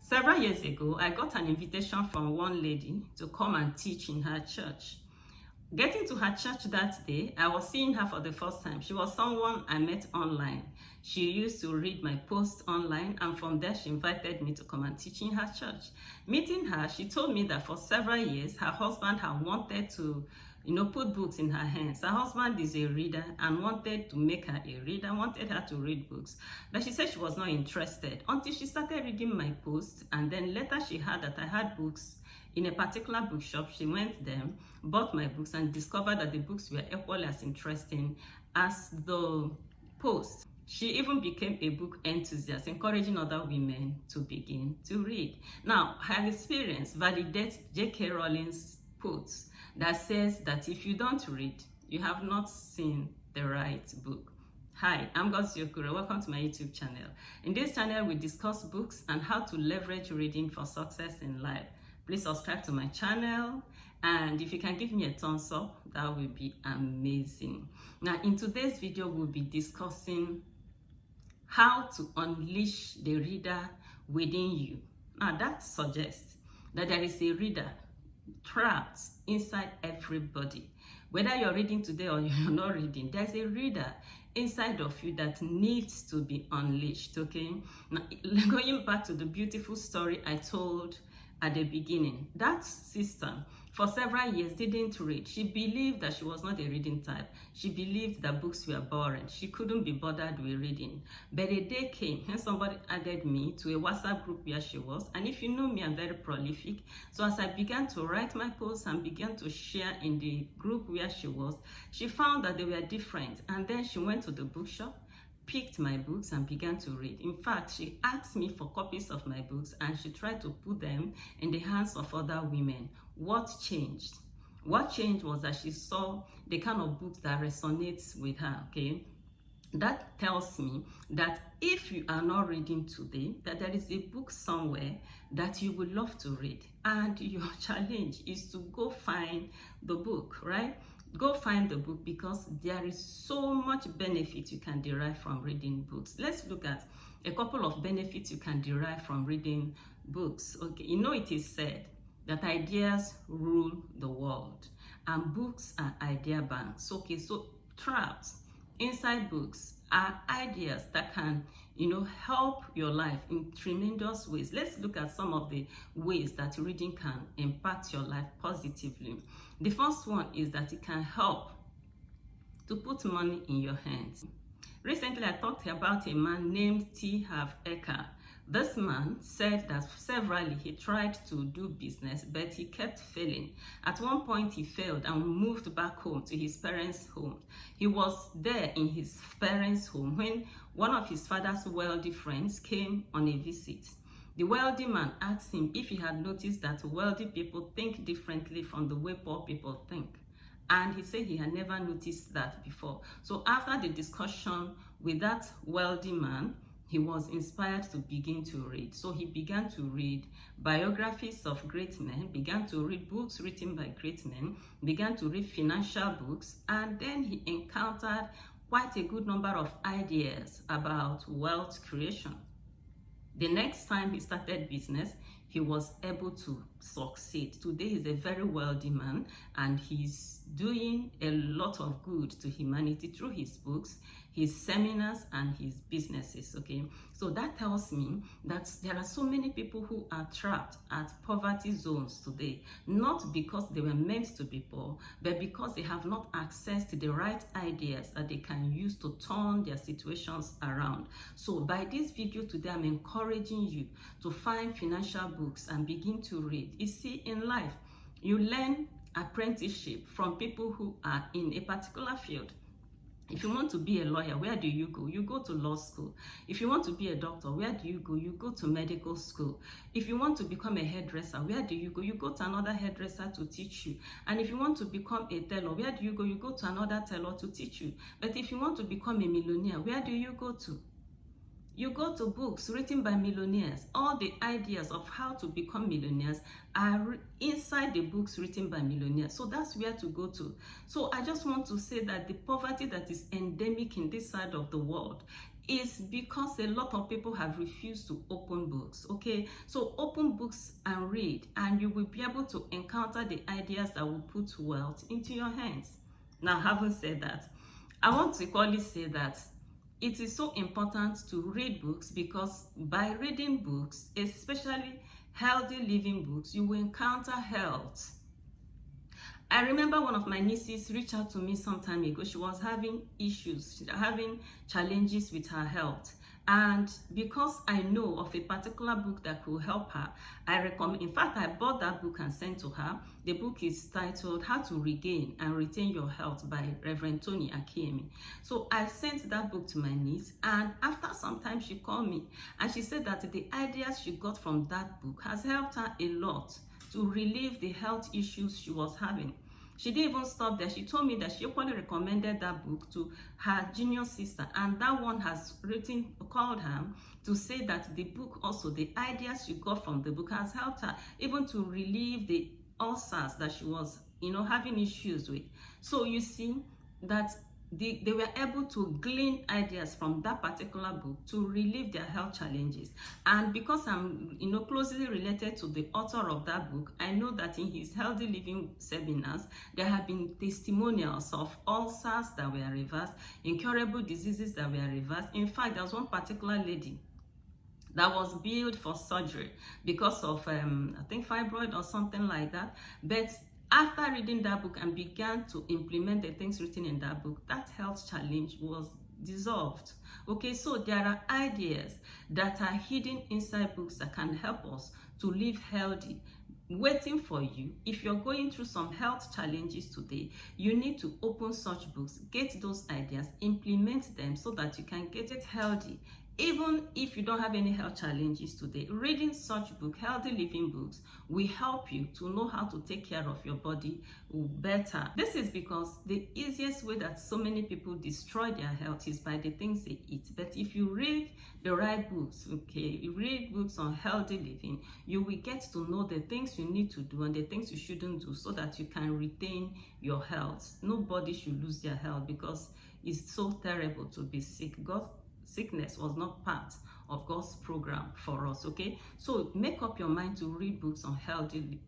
Several years ago, I got an invitation from one lady to come and teach in her church. Getting to her church that day, I was seeing her for the first time. She was someone I met online. She used to read my posts online, and from there she invited me to come and teach in her church. Meeting her, she told me that for several years, her husband had wanted to put books in her hands. Her husband is a reader and wanted to make her a reader, wanted her to read books. But she said she was not interested until she started reading my posts, and then later she heard that I had books in a particular bookshop. She went there, bought my books, and discovered that the books were equally as interesting as the posts. She even became a book enthusiast, encouraging other women to begin to read. Now, her experience validates J.K. Rowling's quotes that says that if you don't read, you have not seen the right book. Hi, I'm God's Yokura. Welcome to my YouTube channel. In this channel, we discuss books and how to leverage reading for success in life. Please subscribe to my channel, and if you can give me a thumbs up, that will be amazing. Now, in today's video, we'll be discussing how to unleash the reader within you. Now, that suggests that there is a reader trapped inside everybody. Whether you're reading today or you're not reading, there's a reader inside of you that needs to be unleashed, okay? Now, going back to the beautiful story I told at the beginning, that sister for several years didn't read. She believed that she was not a reading type. She believed that books were boring. She couldn't be bothered with reading. But a day came when somebody added me to a WhatsApp group where she was. And if you know me, I'm very prolific. So as I began to write my posts and began to share in the group where she was, she found that they were different. And then she went to the bookshop, picked my books, and began to read. In fact, she asked me for copies of my books, and she tried to put them in the hands of other women. What changed? What changed was that she saw the kind of books that resonates with her, okay? That tells me that if you are not reading today, that there is a book somewhere that you would love to read, and your challenge is to go find the book, right? Go find the book, because there is so much benefit you can derive from reading books. Let's look at a couple of benefits you can derive from reading books. Okay, it is said that ideas rule the world, and books are idea banks. Okay, so trapped inside books are ideas that can help your life in tremendous ways. Let's look at some of the ways that reading can impact your life positively. The first one is that it can help to put money in your hands. Recently, I talked about a man named T. Harv Eker. This man said that severally he tried to do business, but he kept failing. At one point, he failed and moved back home to his parents' home. He was there in his parents' home when one of his father's wealthy friends came on a visit. The wealthy man asked him if he had noticed that wealthy people think differently from the way poor people think. And he said he had never noticed that before. So after the discussion with that wealthy man, he was inspired to begin to read. So he began to read biographies of great men, began to read books written by great men, began to read financial books, and then he encountered quite a good number of ideas about wealth creation. The next time he started business, he was able to succeed. Today, he's a very wealthy man, and he's doing a lot of good to humanity through his books, his seminars, and his businesses, okay? So that tells me that there are so many people who are trapped at poverty zones today, not because they were meant to be poor, but because they have not accessed the right ideas that they can use to turn their situations around. So by this video today, I'm encouraging you to find financial books and begin to read. You see, in life, you learn apprenticeship from people who are in a particular field. If you want to be a lawyer, where do you go? You go to law school. If you want to be a doctor, where do you go? You go to medical school. If you want to become a hairdresser, where do you go? You go to another hairdresser to teach you. And if you want to become a tailor, where do you go? You go to another tailor to teach you. But if you want to become a millionaire, where do you go to? You go to books written by millionaires. All the ideas of how to become millionaires are inside the books written by millionaires. So that's where to go to. So I just want to say that the poverty that is endemic in this side of the world is because a lot of people have refused to open books. Okay, so open books and read, and you will be able to encounter the ideas that will put wealth into your hands. Now, having said that, I want to equally say that it is so important to read books, because by reading books, especially healthy living books, you will encounter health. I remember one of my nieces reached out to me some time ago. She was having issues, having challenges with her health. And because I know of a particular book that could help her, I recommend, in fact, I bought that book and sent to her. The book is titled How to Regain and Retain Your Health by Reverend Tony Akiemi. So I sent that book to my niece, and after some time she called me and she said that the ideas she got from that book has helped her a lot to relieve the health issues she was having. She didn't even stop there. She told me that she openly recommended that book to her junior sister, and that one has called her to say that the book also, the ideas she got from the book has helped her even to relieve the ulcers that she was, having issues with. So you see that they were able to glean ideas from that particular book to relieve their health challenges. And because I'm closely related to the author of that book, I know that in his healthy living seminars there have been testimonials of ulcers that were reversed, incurable diseases that were reversed. In fact, there was one particular lady that was billed for surgery because of I think fibroid or something like that. But after reading that book and began to implement the things written in that book, that health challenge was dissolved. Okay, so there are ideas that are hidden inside books that can help us to live healthy, waiting for you. If you're going through some health challenges today, you need to open such books, get those ideas, implement them so that you can get it healthy. Even if you don't have any health challenges today, reading such book, healthy living books, will help you to know how to take care of your body better. This is because the easiest way that so many people destroy their health is by the things they eat. But if you read the right books, okay, you read books on healthy living, you will get to know the things you need to do and the things you shouldn't do so that you can retain your health. Nobody should lose their health because it's so terrible to be sick. Sickness was not part of God's program for us. Okay, so make up your mind to read books on healthy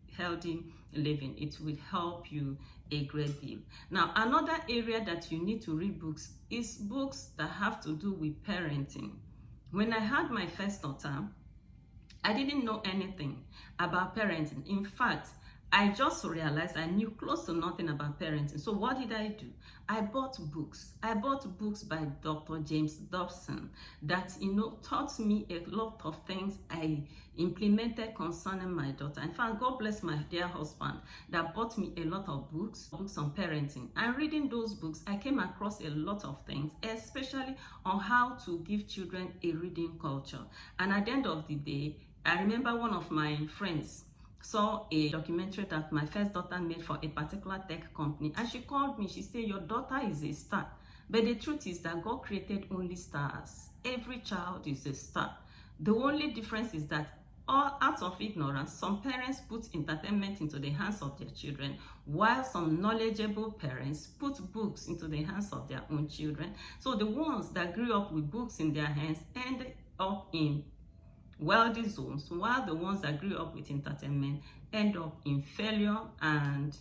living. It will help you a great deal. Now, another area that you need to read books is books that have to do with parenting. When I had my first daughter, I didn't know anything about parenting. In fact, I just realized I knew close to nothing about parenting. So what did I do? I bought books. I bought books by Dr. James Dobson that, taught me a lot of things I implemented concerning my daughter. In fact, God bless my dear husband that bought me a lot of books on parenting. And reading those books, I came across a lot of things, especially on how to give children a reading culture. And at the end of the day, I remember one of my friends saw a documentary that my first daughter made for a particular tech company, and she called me. She said, your daughter is a star. But the truth is that God created only stars. Every child is a star. The only difference is that out of ignorance, some parents put entertainment into the hands of their children, while some knowledgeable parents put books into the hands of their own children. So the ones that grew up with books in their hands ended up in wealthy zones, while the ones that grew up with entertainment end up in failure and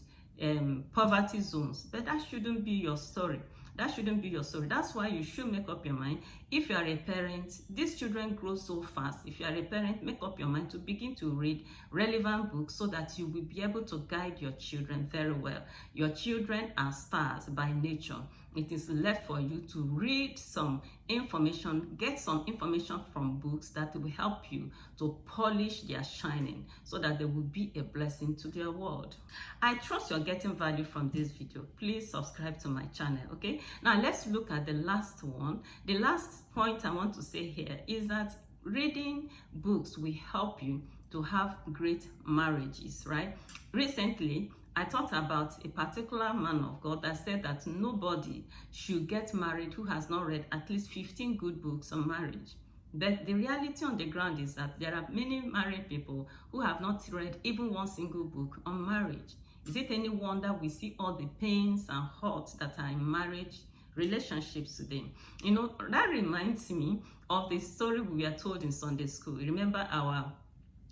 poverty zones. But that shouldn't be your story. That shouldn't be your story. That's why you should make up your mind. If you are a parent, these children grow so fast. If you are a parent, make up your mind to begin to read relevant books so that you will be able to guide your children very well. Your children are stars by nature. It is left for you to read some information, get some information from books that will help you to polish their shining so that they will be a blessing to their world. I trust you're getting value from this video. Please subscribe to my channel, okay? Now let's look at the last one. The last point I want to say here is that reading books will help you to have great marriages, right? Recently, I thought about a particular man of God that said that nobody should get married who has not read at least 15 good books on marriage. But the reality on the ground is that there are many married people who have not read even one single book on marriage. Is it any wonder we see all the pains and hurts that are in marriage relationships today. You know, that reminds me of the story we were told in Sunday school. Remember our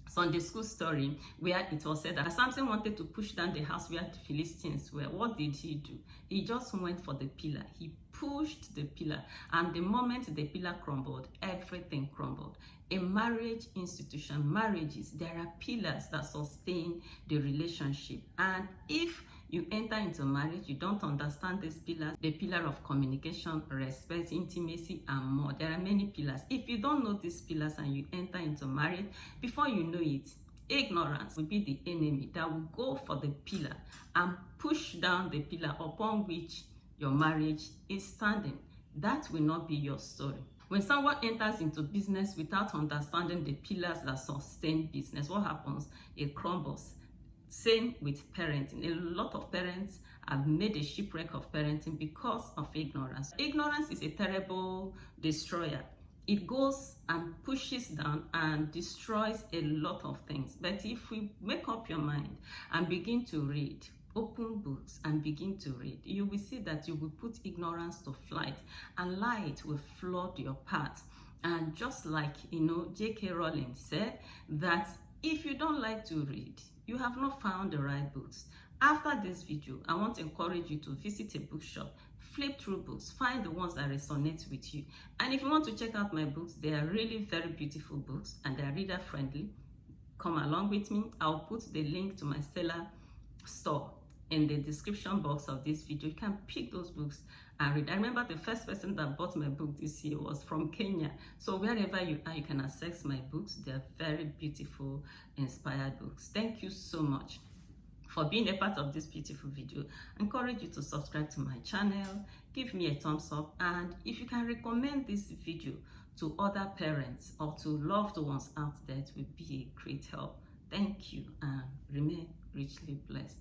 Sunday school story where it was said that Samson wanted to push down the house where the Philistines were. What did he do? He just went for the pillar. He pushed the pillar, and the moment the pillar crumbled, everything crumbled. In marriage institution, marriages, there are pillars that sustain the relationship, and if you enter into marriage, you don't understand these pillars, the pillar of communication, respect, intimacy, and more. There are many pillars. If you don't know these pillars and you enter into marriage, before you know it, ignorance will be the enemy that will go for the pillar and push down the pillar upon which your marriage is standing. That will not be your story. When someone enters into business without understanding the pillars that sustain business, what happens? It crumbles. Same with parenting. A lot of parents have made a shipwreck of parenting because of ignorance. Ignorance is a terrible destroyer. It goes and pushes down and destroys a lot of things. But if we make up your mind and begin to read, open books and begin to read, you will see that you will put ignorance to flight and light will flood your path. And just like, J.K. Rowling said, that if you don't like to read, you have not found the right books. After this video, I want to encourage you to visit a bookshop, flip through books, find the ones that resonate with you. And if you want to check out my books, they are really very beautiful books and they are reader friendly. Come along with me. I'll put the link to my Selar store in the description box of this video. You can pick those books and read. I remember the first person that bought my book this year was from Kenya. So wherever you are, you can access my books. They're very beautiful, inspired books. Thank you so much for being a part of this beautiful video. I encourage you to subscribe to my channel, give me a thumbs up, and if you can recommend this video to other parents or to loved ones out there, it will be a great help. Thank you and remain richly blessed.